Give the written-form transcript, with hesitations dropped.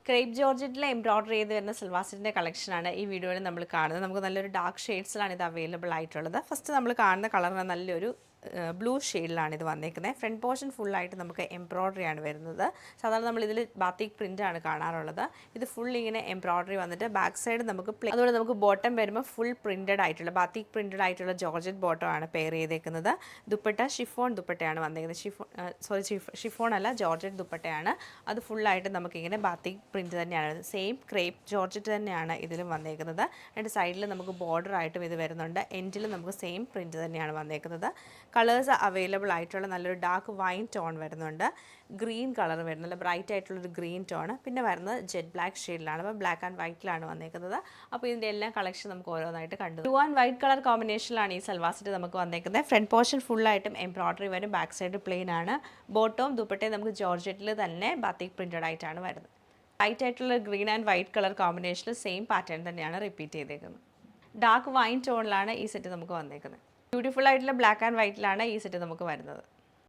Crepe ജോർജറ്റിൽ embroidery ചെയ്ത് വരുന്ന സൽവാർ സെറ്റിൻ്റെ കളക്ഷനാണ് ഈ വീഡിയോയിൽ നമ്മൾ കാണുന്നത്. നമുക്ക് നല്ലൊരു ഡാർക്ക് ഷെയ്ഡ്സിലാണ് ഇത് അവൈലബിൾ ആയിട്ടുള്ളത്. ഫസ്റ്റ് നമ്മൾ കാണുന്ന കളറിന് നല്ലൊരു ബ്ലൂ ഷെയ്ഡിലാണ് ഇത് വന്നേക്കുന്നത്. ഫ്രണ്ട് പോർഷൻ ഫുള്ളായിട്ട് നമുക്ക് എംബ്രോയ്ഡറി ആണ് വരുന്നത്. സാധാരണ നമ്മൾ ഇതിൽ ബാത്തിക് പ്രിൻ്റ് ആണ് കാണാറുള്ളത്. ഇത് ഫുൾ ഇങ്ങനെ എംബ്രോയ്ഡറി വന്നിട്ട് ബാക്ക് സൈഡ് നമുക്ക് അതുപോലെ നമുക്ക് ബോട്ടം വരുമ്പോൾ ഫുൾ പ്രിൻറ്റഡ് ആയിട്ടുള്ള ബാത്തിക് പ്രിൻറ്റഡ് ആയിട്ടുള്ള ജോർജറ്റ് ബോട്ടം ആണ് പെയർ ചെയ്തേക്കുന്നത്. ദുപ്പട്ട ഷിഫോൺ ദുപ്പട്ടയാണ് വന്നേക്കുന്നത്. ഷിഫോൺ അല്ല, ജോർജറ്റ് ദുപ്പട്ടയാണ്. അത് ഫുള്ളായിട്ട് നമുക്കിങ്ങനെ ബാത്തിക് പ്രിൻറ്റ് തന്നെയാണ്. സെയിം ക്രേപ്പ് ജോർജറ്റ് തന്നെയാണ് ഇതിലും വന്നേക്കുന്നത്. അതിൻ്റെ സൈഡിൽ നമുക്ക് ബോർഡർ ആയിട്ടും ഇത് വരുന്നുണ്ട്. എൻഡിൽ നമുക്ക് സെയിം പ്രിൻറ്റ് തന്നെയാണ് വന്നേക്കുന്നത്. കളേഴ്സ് അവൈലബിൾ ആയിട്ടുള്ള നല്ലൊരു ഡാർക്ക് വൈൻ ടോൺ വരുന്നുണ്ട്. ഗ്രീൻ കളർ വരുന്നുണ്ട്, ബ്രൈറ്റ് ആയിട്ടുള്ളൊരു ഗ്രീൻ ടോൺ. പിന്നെ വരുന്നത് ജെറ്റ് ബ്ലാക്ക് ഷെയ്ഡിലാണ്. അപ്പോൾ ബ്ലാക്ക് ആൻഡ് വൈറ്റിലാണ് വന്നേക്കുന്നത്. അപ്പോൾ ഇതിൻ്റെ എല്ലാം കളക്ഷൻ നമുക്ക് ഓരോന്നായിട്ട് കണ്ടു. ബ്ലൂ ആൻഡ് വൈറ്റ് കളർ കോമ്പിനേഷനിലാണ് ഈ സൽവാർ സെറ്റ് നമുക്ക് വന്നേക്കുന്നത്. ഫ്രണ്ട് പോർഷൻ ഫുള്ളായിട്ടും എംബ്രോയ്ഡറി വരും, ബാക്ക് സൈഡ് പ്ലെയിൻ ആണ്. ബോട്ടവും ദുപ്പട്ടയും നമുക്ക് ജോർജറ്റിൽ തന്നെ ബാത്തിക് പ്രിൻറ്റഡ് ആയിട്ടാണ് വരുന്നത്. ലൈറ്റ് ആയിട്ടുള്ള ഗ്രീൻ ആൻഡ് വൈറ്റ് കളർ കോമ്പിനേഷനിൽ സെയിം പാറ്റേൺ തന്നെയാണ് റിപ്പീറ്റ് ചെയ്തേക്കുന്നത്. ഡാർക്ക് വൈൻ ടോണിലാണ് ഈ സെറ്റ് നമുക്ക് വന്നേക്കുന്നത്. ബ്യൂട്ടിഫുൾ ആയിട്ടുള്ള ബ്ലാക്ക് ആൻഡ് വൈറ്റിലാണ് ഈ സെറ്റ് നമുക്ക് വരുന്നത്.